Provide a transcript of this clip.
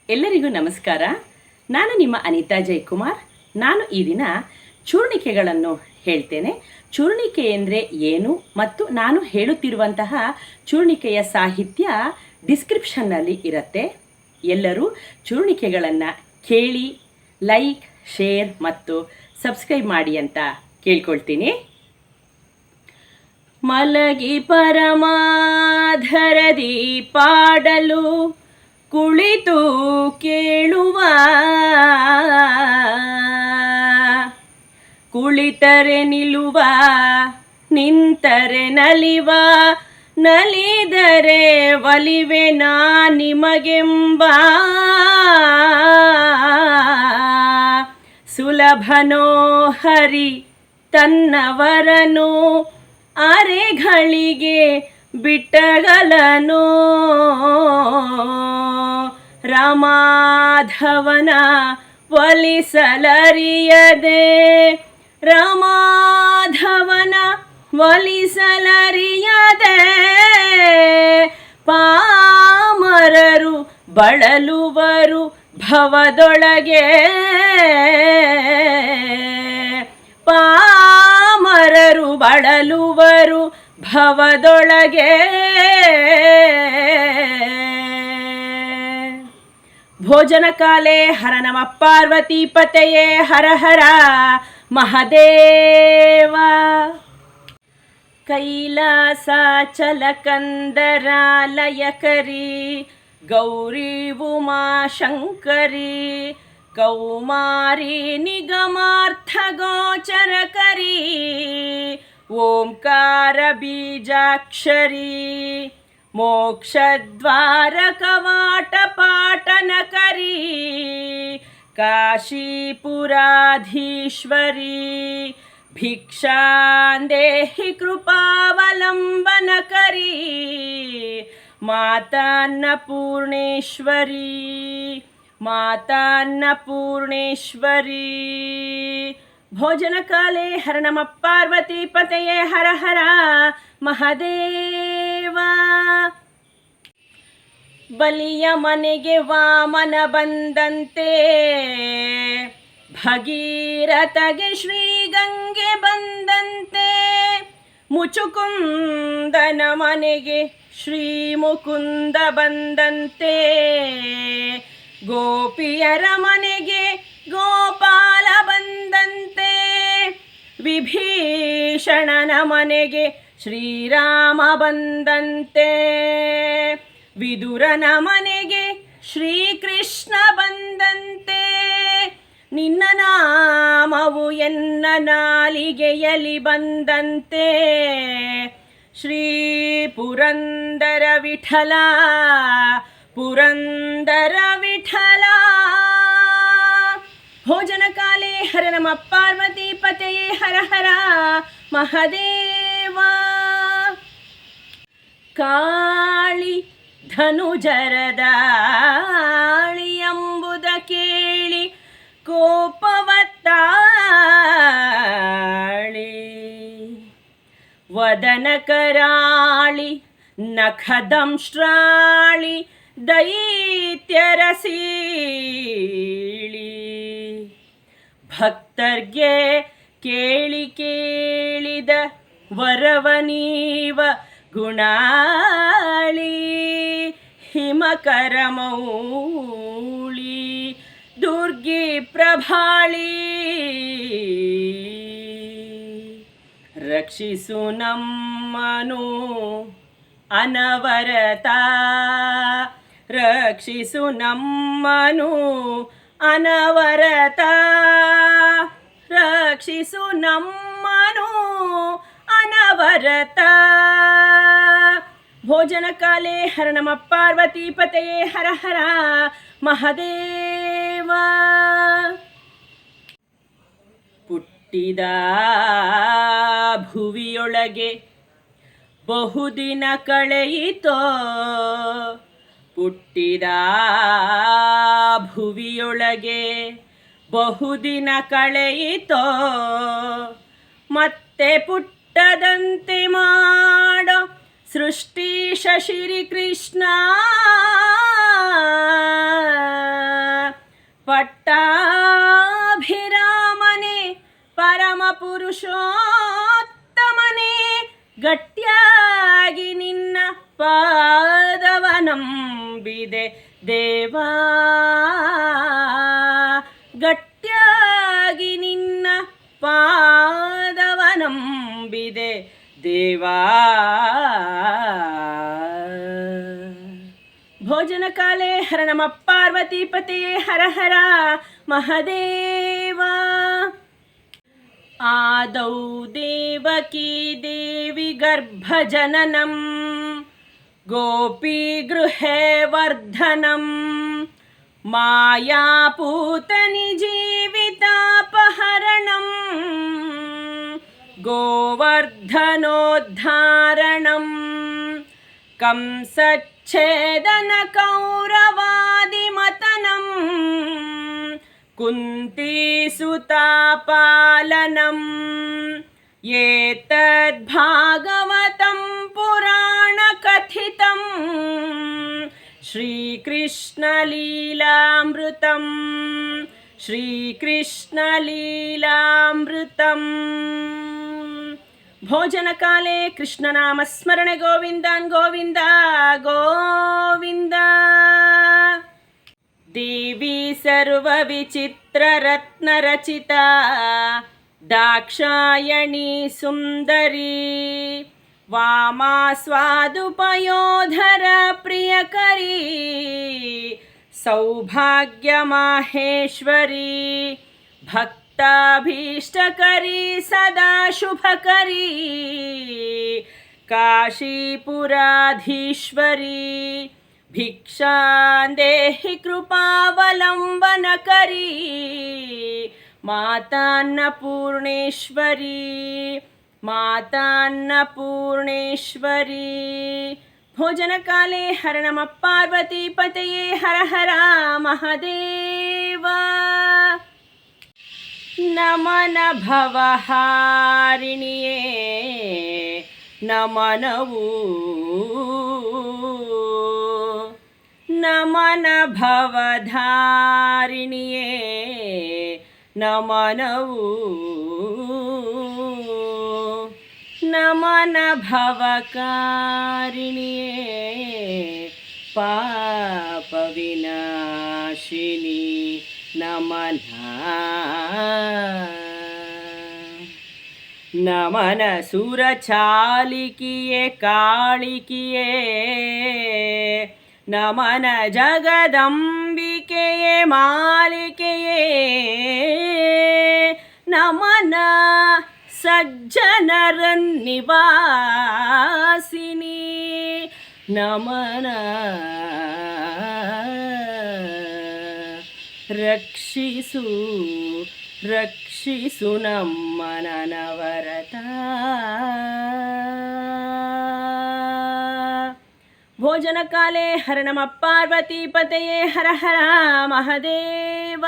ಎಲ್ಲರಿಗೂ ನಮಸ್ಕಾರ. ನಾನು ನಿಮ್ಮ ಅನಿತಾ ಜಯಕುಮಾರ್. ನಾನು ಈ ದಿನ ಚೂರ್ಣಿಕೆಗಳನ್ನು ಹೇಳ್ತೇನೆ. ಚೂರ್ಣಿಕೆ ಎಂದರೆ ಏನು ಮತ್ತು ನಾನು ಹೇಳುತ್ತಿರುವಂತಹ ಚೂರ್ಣಿಕೆಯ ಸಾಹಿತ್ಯ ಡಿಸ್ಕ್ರಿಪ್ಷನ್ನಲ್ಲಿ ಇರುತ್ತೆ. ಎಲ್ಲರೂ ಚೂರ್ಣಿಕೆಗಳನ್ನು ಕೇಳಿ, ಲೈಕ್, ಶೇರ್ ಮತ್ತು ಸಬ್ಸ್ಕ್ರೈಬ್ ಮಾಡಿ ಅಂತ ಕೇಳ್ಕೊಳ್ತೀನಿ. ಮಲಗಿ ಪರಮಾಧರದಿ ಪಾಡಲು ಕುಳಿತು ಕೇಳುವ, ಕುಳಿತರೆ ನಿಲ್ಲುವ, ನಿಂತರೆ ನಲಿವ, ನಲಿದರೆ ಒಲಿವೆ ನಾ ನಿಮಗೆಂಬ ಸುಲಭನೋ ಹರಿ ತನ್ನವರನು ಅರೆಗಳಿಗೆ ಬಿಟ್ಟಗಲನೋ ರಾಮಾಧವನ ಒಲಿಸಲರಿಯದೆ, ರಾಮಾಧವನ ಒಲಿಸಲರಿಯದೆ ಪಾಮರರು ಬಳಲುವರು ಭವದೊಳಗೆ, ಪಾಮರರು ಬಳಲುವರು ಭವದೊಳಗೆ. ಭೋಜನ ಕಾಲೇ ಹರ ನಮ ಪಾರ್ವತಿ ಪತೆಯೇ ಹರ ಹರ ಮಹದೇವ. ಕೈಲಾಸಾಚಲ ಕಂದರಾಲಯಕರಿ ಗೌರಿ ಉಮಾ ಶಂಕರಿ ಕೌಮಾರಿ ನಿಗಮಾರ್ಥ ಗೋಚರಕರಿ ಓಂಕಾರ ಬೀಜಾಕ್ಷರಿ ಮೋಕ್ಷದ್ವಾರ ಕವಾಟ ಪಾಟನಕರಿ ಕಾಶೀಪುರಾಧೀಶ್ವರಿ ಭಿಕ್ಷಾಂದೇಹಿ ಕೃಪಾವಲಂಬನಕರಿ ಮಾತಾನ್ನಪೂರ್ಣೇಶ್ವರಿ, ಮಾತಾನ್ನಪೂರ್ಣೇಶ್ವರಿ. ಭೋಜನ ಕಾಲೇ ಹರ ನಮ ಪಾರ್ವತಿ ಪತೆಯೇ ಹರ ಹರ ಮಹದೇವ. ಬಲಿಯ ಮನೆಗೆ ವಾಮನ ಬಂದಂತೆ, ಭಗೀರಥಗೆ ಶ್ರೀಗಂಗೆ ಬಂದಂತೆ, ಮುಚುಕುಂದನ ಮನೆಗೆ ಶ್ರೀ ಮುಕುಂದ ಬಂದಂತೆ, ಗೋಪಿಯರ ಮನೆಗೆ ಗೋಪಾಲ ಬಂದಂತೆ, ವಿಭೀಷಣನ ಮನೆಗೆ ಶ್ರೀರಾಮ ಬಂದಂತೆ, ವಿದುರನ ಮನೆಗೆ ಶ್ರೀಕೃಷ್ಣ ಬಂದಂತೆ, ನಿನ್ನ ನಾಮವು ಎನ್ನ ನಾಲಿಗೆಯಲಿ ಬಂದಂತೆ, ಶ್ರೀ ಪುರಂದರ ವಿಠಲ, ಪುರಂದರ ವಿಠಲ. ಭೋಜನ ಕಾಲೇ ಹರ ನಮ ಪಾರ್ವತಿ ಪತೆಯೇ ಹರ ಹರ ಮಹದೇವ. ಕಾಳಿ ಧನುಜರದಾಳಿ ಎಂಬುದ ಕೇಳಿ ಕೋಪವತ್ತಾಳಿ, ವದನ ಕರಾಳಿ ನಖದಂಶ್ರಾಳಿ ದೈತ್ಯರ ಸೀಳಿ, ಭಕ್ತರ್ಗೆ ಕೇಳಿ ಕೇಳಿದ ವರವನೀವ ಗುಣಾಳಿ, ಹಿಮಕರ ಮೌಳಿ ದುರ್ಗಿ ಪ್ರಭಾಳಿ, ರಕ್ಷಿಸು ನಮ್ಮನು ಅನವರತ, ರಕ್ಷಿಸು ನಮ್ಮನು ಅನವರತ, ರಕ್ಷಿಸು ನಮ್ಮನು ಅನವರತ. ಭೋಜನ ಕಾಲೇ ಹರ ನಮ ಪಾರ್ವತಿ ಪತೆಯೇ ಹರ ಹರ ಮಹದೇವ. ಹುಟ್ಟಿದ ಭುವಿಯೊಳಗೆ ಬಹುದಿನ ಕಳೆಯಿತೋ, ಹುಟ್ಟಿದ ಭುವಿಯೊಳಗೆ ಬಹುದಿನ ಕಳೆಯಿತೋ, ಮತ್ತೆ ಪುಟ್ಟದಂತೆ ಮಾಡೋ ಸೃಷ್ಟಿಶ ಶ್ರೀ ಕೃಷ್ಣ. ಪಟ್ಟಾಭಿರಾಮನೇ ಪರಮಪುರುಷೋತ್ತಮನೇ ಗಟ್ಟಿಯಾಗಿ ನಿನ್ನ ಪಾದವ ನಂಬಿದೆ ದೇವಾ, ಗಟ್ಟಿಯಾಗಿ ನಿನ್ನ ಪಾದವ ನಂಬಿದೆ ದೇವಾ. ಭೋಜನ ಕಾಲೇ ಹರ ನಮ ಪಾರ್ವತೀಪತಯೇ ಹರ ಹರ ಮಹದೇವ. ಆದೌ ದೇವಕೀ ದೇವಿ ಗರ್ಭಜನನಂ ಗೋಪೀಗೃಹೇ ವರ್ಧನಂ ಮಾಯಾಪೂತನಿ ಜೀವಿತಾಪಹರಣಂ ಗೋವರ್ಧನೋದ್ಧಾರಣಂ ಕಂಸಚ್ಛೇದನ ಕೌರವಾದಿಮತನಂ ಕುಂತೀಸುತಾಪಾಲನಂ ಏತದ್ಭಾಗವತಂ ಪುರಾಣಕಥಿತಂ ಶ್ರೀಕೃಷ್ಣಲೀಲಾಮೃತಂ ಶ್ರೀಕೃಷ್ಣಲೀಲಾಮೃತಂ. ಭೋಜನ ಕಾಲೇ ಕೃಷ್ಣನಾಮಸ್ಮರಣೆ ಗೋವಿಂದನ್ ಗೋವಿಂದ ಗೋವಿಂದ. ದೇವಿ ಸರ್ವವಿಚಿತ್ರರತ್ನರಚಿತಾ ದಾಕ್ಷಾಯಣಿ ಸುಂದರಿ ವಾಮಾ ಸ್ವಾದುಪಯೋಧರ ಪ್ರಿಯಕರಿ ಸೌಭಾಗ್ಯ ಮಾಹೇಶ್ವರಿ ಭಕ್ತಾಭೀಷ್ಟಕರಿ ಸದಾ ಶುಭಕರಿ ಕಾಶೀಪುರಾಧೀಶ್ವರಿ ಭಿಕ್ಷಾಂದೇಹಿ ಕೃಪಾವಲಂಬನಕರಿ ಮಾತಾನ್ನಪೂರ್ಣೇಶ್ವರಿ ಮಾತಾನ್ನಪೂರ್ಣೇಶ್ವರಿ. ಭೋಜನ ಕಾಲೇ ಹರ ನಮ ಪಾರ್ವತೀಪತಯೇ ಹರ ಹರ ಮಹದೇವ. ನಮನ ಭವಹಾರಿಣಿಯೇ ನಮನವು ನಮನ ಭವಧಾರಿಣಿಯೇ ನಮನವು ನಮನ ಭವಕಾರಿಣಿಯೇ ಪಾಪ ವಿನಾಶಿನಿ ನಮನ ನಮನ ಸುರಚಾಲಿಕಿಯೇ ಕಾಳಿಕಿಯೇ ನಮನ ಜಗದಂಬಿಕೆಯೇ ಮಾಲಿಕೆಯೇ ನಮನ ಸಜ್ಜನರನ್ನಿವಾಸಿನಿ ನಮನ ರಕ್ಷಿಸು ರಕ್ಷಿಸು ನಮ್ಮನ ನವರತ. ಭೋಜನ ಕಾಲೇ ಹರ ನಮ ಪಾರ್ವತೀಪತಯೇ ಹರ ಹರ ಮಹದೇವ.